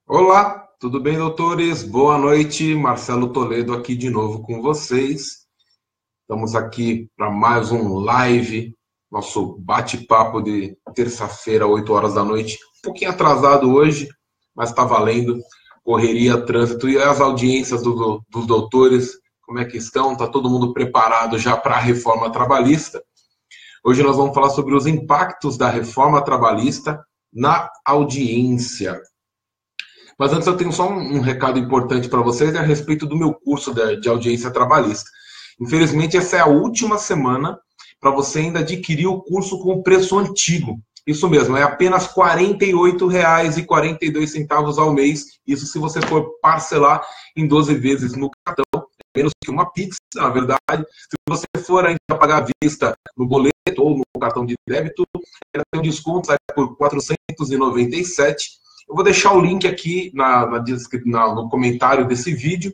Olá, tudo bem, doutores? Boa noite, Marcelo Toledo aqui de novo com vocês. Estamos aqui para mais um live, nosso bate-papo de terça-feira, 8 horas da noite. Um pouquinho atrasado hoje, mas está valendo. Correria, trânsito e as audiências dos doutores, como é que estão? Está todo mundo preparado já para a reforma trabalhista? Hoje nós vamos falar sobre os impactos da reforma trabalhista na audiência. Mas antes eu tenho só um recado importante para vocês a respeito do meu curso de audiência trabalhista. Infelizmente, essa é a última semana para você ainda adquirir o curso com o preço antigo. Isso mesmo, é apenas R$ 48,42 ao mês. Isso se você for parcelar em 12 vezes no cartão, menos que uma Pix, na verdade. Se você for ainda pagar à vista no boleto ou no cartão de débito, ela tem um desconto, sai por R$ 497. Eu vou deixar o link aqui no comentário desse vídeo.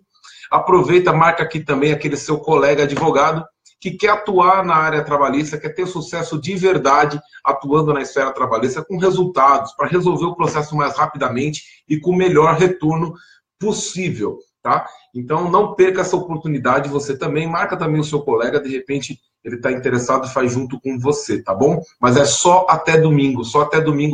Aproveita, marca aqui também aquele seu colega advogado que quer atuar na área trabalhista, quer ter sucesso de verdade atuando na esfera trabalhista com resultados, para resolver o processo mais rapidamente e com o melhor retorno possível, tá? Então não perca essa oportunidade, você também, marca também o seu colega, de repente ele está interessado e faz junto com você, tá bom? Mas é só até domingo,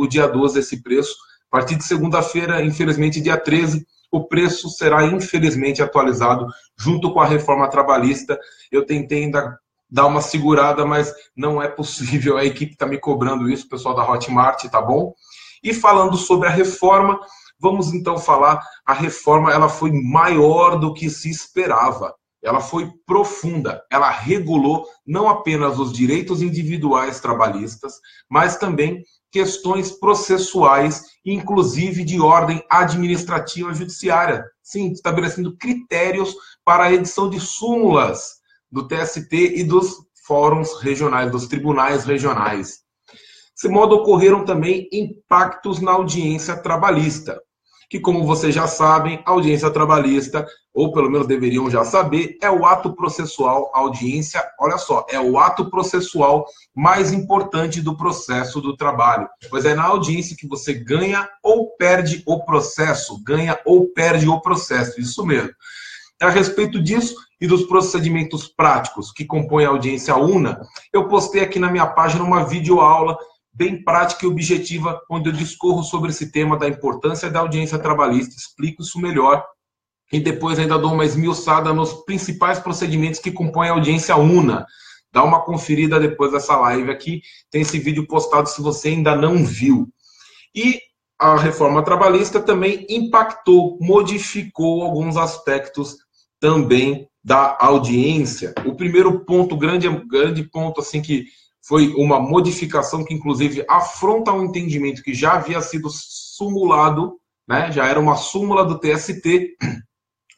dia 12 esse preço. A partir de segunda-feira, infelizmente, dia 13, o preço será, infelizmente, atualizado junto com a reforma trabalhista. Eu tentei ainda dar uma segurada, mas não é possível. A equipe está me cobrando isso, o pessoal da Hotmart, tá bom? E falando sobre a reforma, vamos então falar, a reforma ela foi maior do que se esperava. Ela foi profunda, ela regulou não apenas os direitos individuais trabalhistas, mas também questões processuais, inclusive de ordem administrativa judiciária. Sim, estabelecendo critérios para a edição de súmulas do TST e dos fóruns regionais, dos tribunais regionais. Desse modo, ocorreram também impactos na audiência trabalhista, que, como vocês já sabem, a audiência trabalhista, ou pelo menos deveriam já saber, é o ato processual, a audiência, olha só, é o ato processual mais importante do processo do trabalho, pois é na audiência que você ganha ou perde o processo, isso mesmo. A respeito disso e dos procedimentos práticos que compõem a audiência una, eu postei aqui na minha página uma videoaula bem prática e objetiva, onde eu discorro sobre esse tema da importância da audiência trabalhista, explico isso melhor, e depois ainda dou uma esmiuçada nos principais procedimentos que compõem a audiência una. Dá uma conferida depois dessa live aqui, tem esse vídeo postado se você ainda não viu. E a reforma trabalhista também impactou, modificou alguns aspectos também da audiência. O primeiro ponto, grande ponto, assim, que foi uma modificação que, inclusive, afronta um entendimento que já havia sido sumulado, né? Já era uma súmula do TST,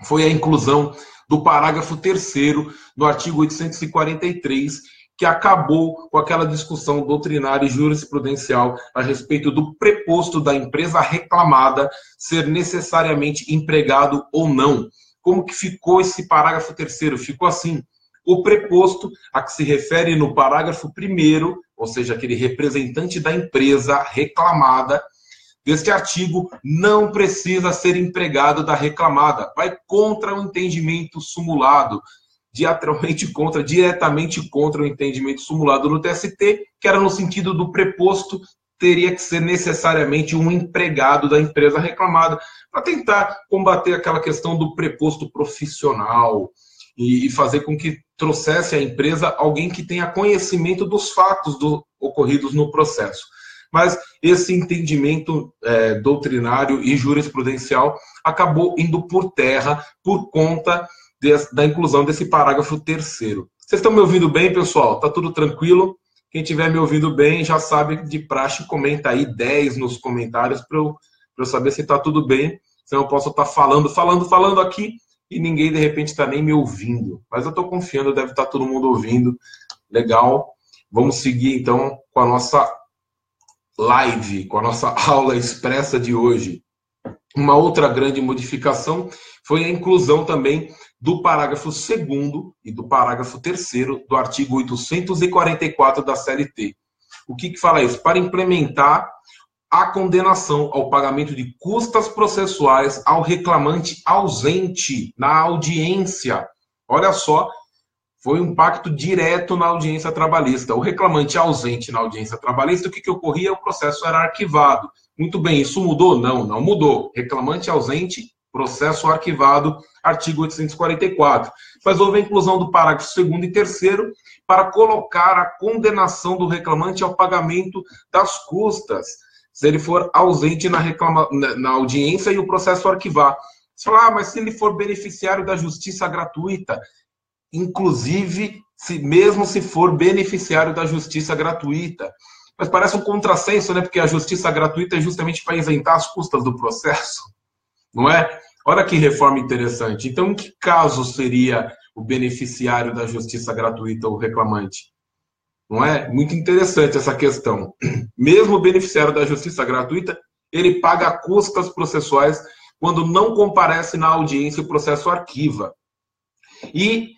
foi a inclusão do parágrafo 3º do artigo 843, que acabou com aquela discussão doutrinária e jurisprudencial a respeito do preposto da empresa reclamada ser necessariamente empregado ou não. Como que ficou esse parágrafo 3º? Ficou assim: o preposto a que se refere no parágrafo 1º, ou seja, aquele representante da empresa reclamada, deste artigo não precisa ser empregado da reclamada. Vai contra o entendimento sumulado, diretamente contra o entendimento sumulado no TST, que era no sentido do preposto teria que ser necessariamente um empregado da empresa reclamada, para tentar combater aquela questão do preposto profissional e fazer com que trouxesse à empresa alguém que tenha conhecimento dos fatos ocorridos no processo. Mas esse entendimento doutrinário e jurisprudencial acabou indo por terra por conta da inclusão desse parágrafo 3º. Vocês estão me ouvindo bem, pessoal? Tá tudo tranquilo? Quem estiver me ouvindo bem já sabe, de praxe, comenta aí 10 nos comentários para eu saber se está tudo bem. Senão eu posso estar falando aqui e ninguém de repente está nem me ouvindo. Mas eu estou confiando, deve estar todo mundo ouvindo. Legal. Vamos seguir então com a nossa live, com a nossa aula expressa de hoje. Uma outra grande modificação foi a inclusão também do parágrafo 2º e do parágrafo 3º do artigo 844 da CLT. O que fala isso? Para implementar a condenação ao pagamento de custas processuais ao reclamante ausente na audiência. Olha só, foi um impacto direto na audiência trabalhista. O reclamante ausente na audiência trabalhista, o que ocorria? O processo era arquivado. Muito bem, isso mudou? Não, não mudou. Reclamante ausente, processo arquivado, artigo 844. Mas houve a inclusão do parágrafo 2º e 3º para colocar a condenação do reclamante ao pagamento das custas, se ele for ausente na audiência e o processo arquivar. Você fala, mas se ele for beneficiário da justiça gratuita, inclusive, mesmo se for beneficiário da justiça gratuita. Mas parece um contrassenso, né? Porque a justiça gratuita é justamente para isentar as custas do processo, não é? Olha que reforma interessante. Então, em que caso seria o beneficiário da justiça gratuita ou reclamante? Não é? Muito interessante essa questão. Mesmo o beneficiário da justiça gratuita, ele paga custas processuais quando não comparece na audiência e o processo arquiva. E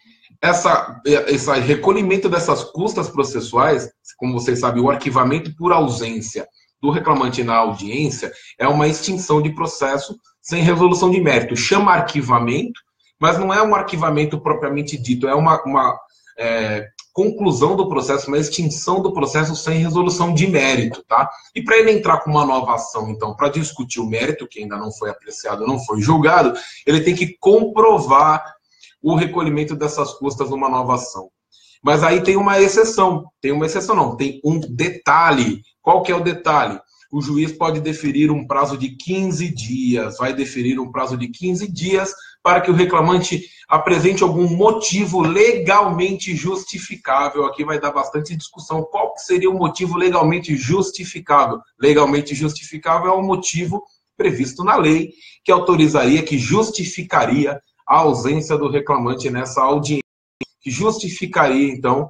esse recolhimento dessas custas processuais, como vocês sabem, o arquivamento por ausência do reclamante na audiência é uma extinção de processo sem resolução de mérito. Chama arquivamento, mas não é um arquivamento propriamente dito, é uma conclusão do processo, uma extinção do processo sem resolução de mérito, tá? E para ele entrar com uma nova ação, então, para discutir o mérito, que ainda não foi apreciado, não foi julgado, ele tem que comprovar o recolhimento dessas custas numa nova ação. Mas aí tem uma exceção. Tem um detalhe. Qual que é o detalhe? O juiz pode deferir um prazo de 15 dias, vai deferir um prazo de 15 dias para que o reclamante apresente algum motivo legalmente justificável. Aqui vai dar bastante discussão. Qual que seria o motivo legalmente justificável? Legalmente justificável é um motivo previsto na lei que autorizaria, que justificaria a ausência do reclamante nessa audiência, que justificaria, então,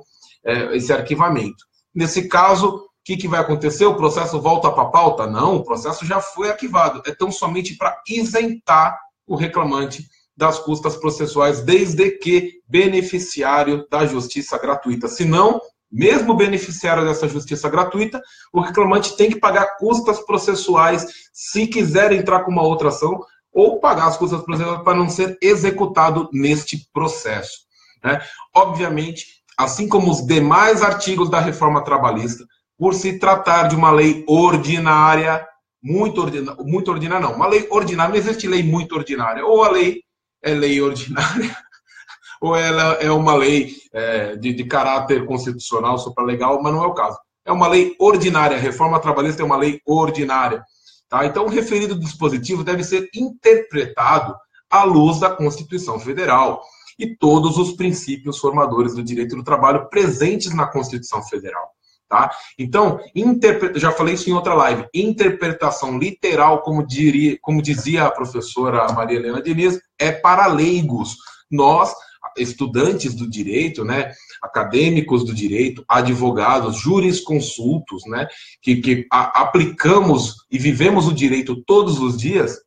esse arquivamento. Nesse caso, o que vai acontecer? O processo volta para a pauta? Não, o processo já foi arquivado. É tão somente para isentar o reclamante das custas processuais, desde que beneficiário da justiça gratuita. Se não, mesmo beneficiário dessa justiça gratuita, o reclamante tem que pagar custas processuais se quiser entrar com uma outra ação, ou pagar as custas processuais para não ser executado neste processo, né? Obviamente, assim como os demais artigos da reforma trabalhista, por se tratar de uma lei ordinária, muito ordinária não, uma lei ordinária, não existe lei muito ordinária, ou a lei é lei ordinária, ou ela é uma lei de caráter constitucional, supralegal, mas não é o caso. É uma lei ordinária, a reforma trabalhista é uma lei ordinária. Tá? Então, o referido dispositivo deve ser interpretado à luz da Constituição Federal e todos os princípios formadores do direito do trabalho presentes na Constituição Federal. Tá? Então, já falei isso em outra live, interpretação literal, como dizia a professora Maria Helena Diniz, é para leigos. Nós, estudantes do direito, né, acadêmicos do direito, advogados, jurisconsultos, né, que aplicamos e vivemos o direito todos os dias,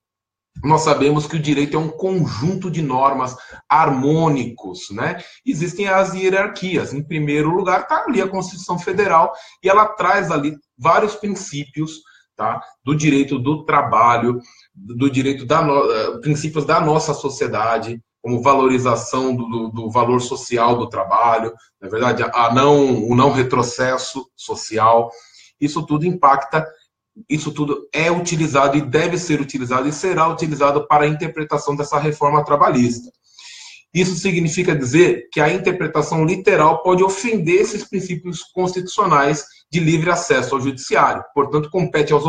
nós sabemos que o direito é um conjunto de normas harmônicos, né? Existem as hierarquias. Em primeiro lugar está ali a Constituição Federal e ela traz ali vários princípios, tá? Do direito do trabalho, do direito princípios da nossa sociedade, como valorização do valor social do trabalho, na verdade, o não retrocesso social. Isso tudo impacta. Isso tudo é utilizado e deve ser utilizado e será utilizado para a interpretação dessa reforma trabalhista. Isso significa dizer que a interpretação literal pode ofender esses princípios constitucionais de livre acesso ao judiciário. Portanto, compete aos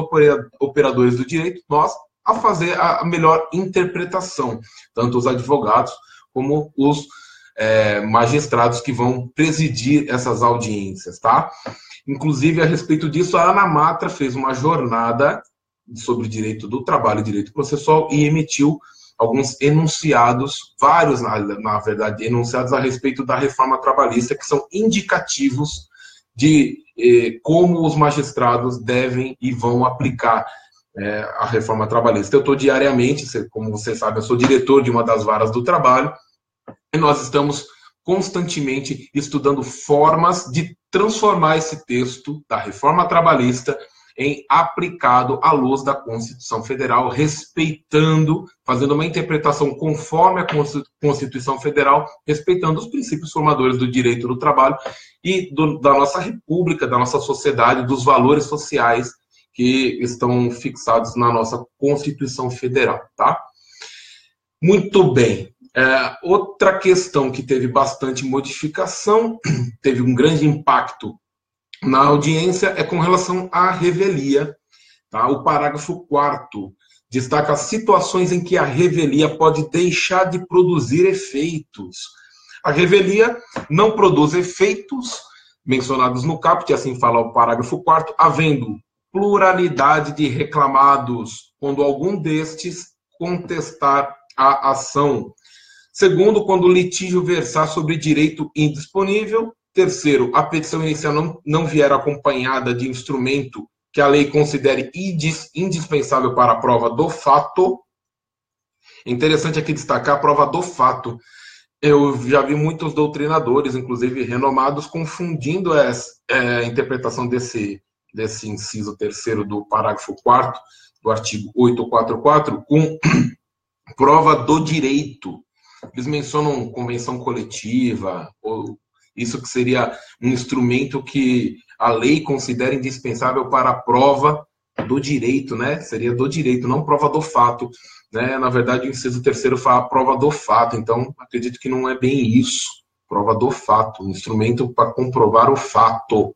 operadores do direito, nós, a fazer a melhor interpretação, tanto os advogados como os magistrados que vão presidir essas audiências, tá? Inclusive, a respeito disso, a Ana Matra fez uma jornada sobre o direito do trabalho e direito processual e emitiu alguns enunciados, vários, na verdade, enunciados a respeito da reforma trabalhista, que são indicativos de como os magistrados devem e vão aplicar a reforma trabalhista. Eu estou diariamente, como você sabe, eu sou diretor de uma das varas do trabalho, e nós estamos constantemente estudando formas de transformar esse texto da reforma trabalhista aplicado à luz da Constituição Federal, respeitando, fazendo uma interpretação conforme a Constituição Federal, respeitando os princípios formadores do direito do trabalho e da nossa república, da nossa sociedade, dos valores sociais que estão fixados na nossa Constituição Federal, tá? Muito bem. Outra questão que teve bastante modificação, teve um grande impacto na audiência, é com relação à revelia. Tá? O parágrafo 4º destaca as situações em que a revelia pode deixar de produzir efeitos. A revelia não produz efeitos mencionados no caput, assim fala o parágrafo 4º, havendo pluralidade de reclamados, quando algum destes contestar a ação. Segundo, quando o litígio versar sobre direito indisponível. Terceiro, a petição inicial não vier acompanhada de instrumento que a lei considere indispensável para a prova do fato. É interessante aqui destacar a prova do fato. Eu já vi muitos doutrinadores, inclusive renomados, confundindo a interpretação desse inciso 3º do parágrafo 4º do artigo 844 com prova do direito. Eles mencionam convenção coletiva, ou isso que seria um instrumento que a lei considera indispensável para a prova do direito, né? Seria do direito, não prova do fato, né? Na verdade, o inciso 3º fala prova do fato, então acredito que não é bem isso. Prova do fato, um instrumento para comprovar o fato.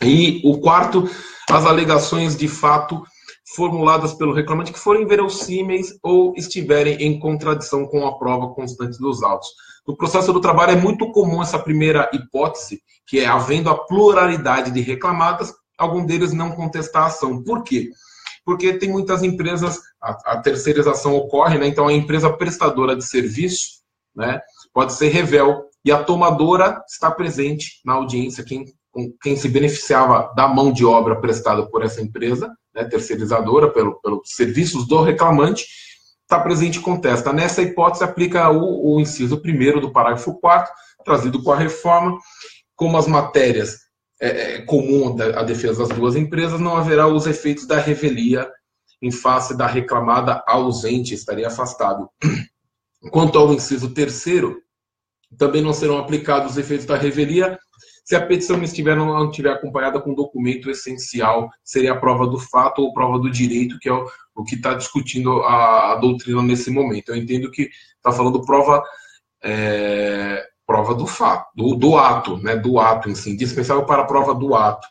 E o 4º, as alegações de fato formuladas pelo reclamante que forem verossímeis ou estiverem em contradição com a prova constante dos autos. No processo do trabalho é muito comum essa primeira hipótese, que é havendo a pluralidade de reclamadas, algum deles não contestar a ação. Por quê? Porque tem muitas empresas, a terceirização ocorre, né? Então a empresa prestadora de serviço, né, pode ser revel, e a tomadora está presente na audiência, quem se beneficiava da mão de obra prestada por essa empresa, né, terceirizadora, pelos serviços do reclamante, está presente e contesta. Nessa hipótese, aplica o inciso 1º do parágrafo 4º, trazido com a reforma. Como as matérias é comum a defesa das duas empresas, não haverá os efeitos da revelia em face da reclamada ausente, estaria afastado. Quanto ao inciso 3º, também não serão aplicados os efeitos da revelia se a petição não estiver acompanhada com um documento essencial, seria a prova do fato ou prova do direito, que é o que está discutindo a doutrina nesse momento. Eu entendo que está falando prova do fato, do ato, né, do ato em si, indispensável para a prova do ato.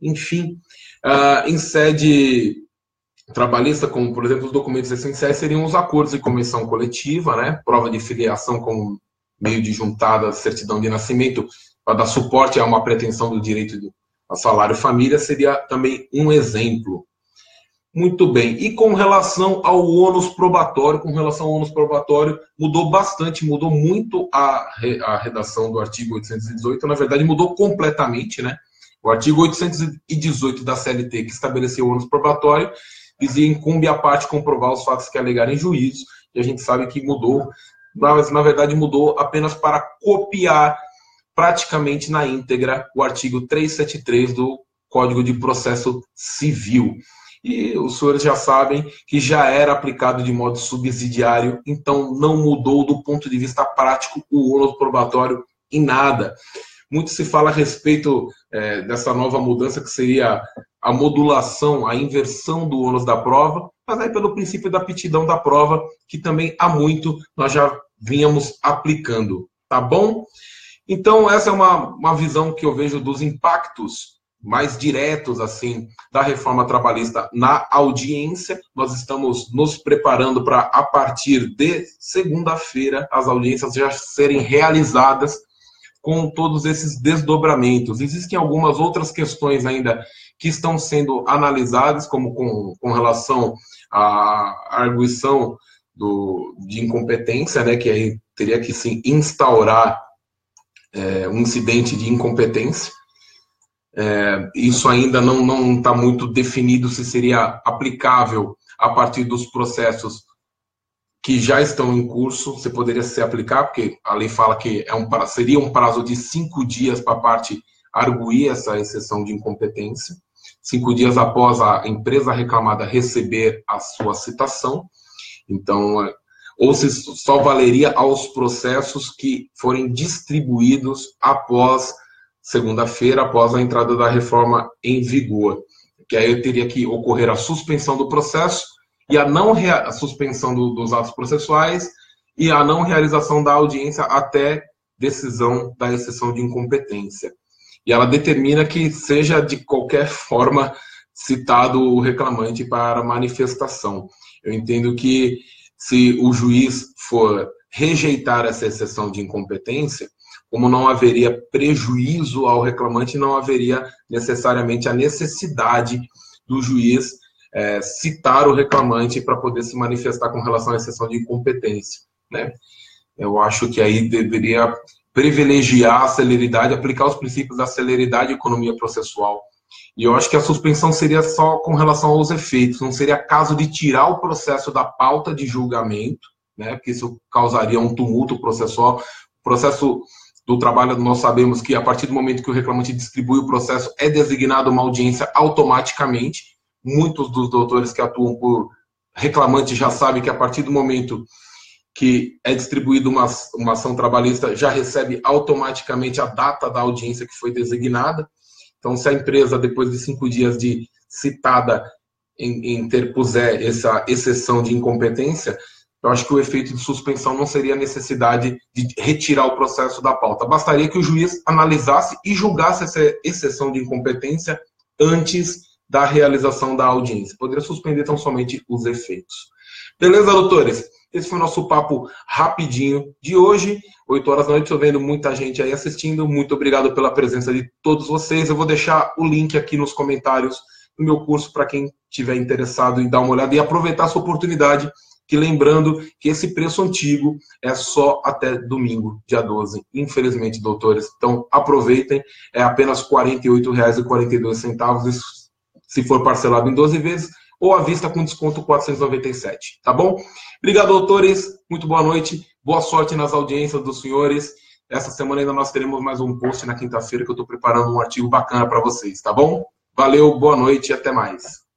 Enfim, em sede trabalhista, como, por exemplo, os documentos essenciais seriam os acordos de convenção coletiva, né, prova de filiação como meio de juntada, certidão de nascimento, para dar suporte a uma pretensão do direito a salário família, seria também um exemplo. Muito bem. E com relação ao ônus probatório, mudou bastante, mudou muito a redação do artigo 818, na verdade mudou completamente, né? O artigo 818 da CLT, que estabeleceu o ônus probatório, dizia incumbe à parte comprovar os fatos que alegarem juízo, e a gente sabe que mudou, mas na verdade mudou apenas para copiar praticamente na íntegra o artigo 373 do Código de Processo Civil. E os senhores já sabem que já era aplicado de modo subsidiário, então não mudou do ponto de vista prático o ônus probatório em nada. Muito se fala a respeito dessa nova mudança, que seria a modulação, a inversão do ônus da prova, mas aí pelo princípio da aptidão da prova, que também há muito nós já vínhamos aplicando, tá bom? Então essa é uma visão que eu vejo dos impactos mais diretos assim da reforma trabalhista na audiência. Nós estamos nos preparando para, a partir de segunda-feira, as audiências já serem realizadas com todos esses desdobramentos. Existem algumas outras questões ainda que estão sendo analisadas, como com relação à arguição de incompetência, né, que aí teria que se instaurar um incidente de incompetência. Isso ainda não está muito definido se seria aplicável a partir dos processos que já estão em curso, se poderia se aplicar, porque a lei fala que seria um prazo de 5 dias para a parte arguir essa exceção de incompetência. 5 dias após a empresa reclamada receber a sua citação. Então, ou se só valeria aos processos que forem distribuídos após segunda-feira, após a entrada da reforma em vigor. Que aí teria que ocorrer a suspensão do processo e a suspensão dos atos processuais e a não realização da audiência até decisão da exceção de incompetência. E ela determina que seja de qualquer forma citado o reclamante para manifestação. Eu entendo que se o juiz for rejeitar essa exceção de incompetência, como não haveria prejuízo ao reclamante, não haveria necessariamente a necessidade do juiz citar o reclamante para poder se manifestar com relação à exceção de incompetência, né? Eu acho que aí deveria privilegiar a celeridade, aplicar os princípios da celeridade e economia processual. E eu acho que a suspensão seria só com relação aos efeitos, não seria caso de tirar o processo da pauta de julgamento, né? Porque isso causaria um tumulto processual. O processo do trabalho, nós sabemos que a partir do momento que o reclamante distribui o processo, é designada uma audiência automaticamente. Muitos dos doutores que atuam por reclamante já sabem que a partir do momento que é distribuída uma ação trabalhista, já recebe automaticamente a data da audiência que foi designada. Então, se a empresa, depois de 5 dias de citada, interpuser essa exceção de incompetência, eu acho que o efeito de suspensão não seria a necessidade de retirar o processo da pauta. Bastaria que o juiz analisasse e julgasse essa exceção de incompetência antes da realização da audiência. Poderia suspender tão somente os efeitos. Beleza, doutores? Esse foi o nosso papo rapidinho de hoje, 8 horas da noite. Estou vendo muita gente aí assistindo. Muito obrigado pela presença de todos vocês. Eu vou deixar o link aqui nos comentários do meu curso para quem estiver interessado em dar uma olhada e aproveitar essa oportunidade, que lembrando que esse preço antigo é só até domingo, dia 12. Infelizmente, doutores. Então, aproveitem. É apenas R$ 48,42, se for parcelado em 12 vezes, ou à vista com desconto 497, tá bom? Obrigado, doutores. Muito boa noite. Boa sorte nas audiências dos senhores. Essa semana ainda nós teremos mais um post na quinta-feira que eu estou preparando um artigo bacana para vocês, tá bom? Valeu, boa noite e até mais.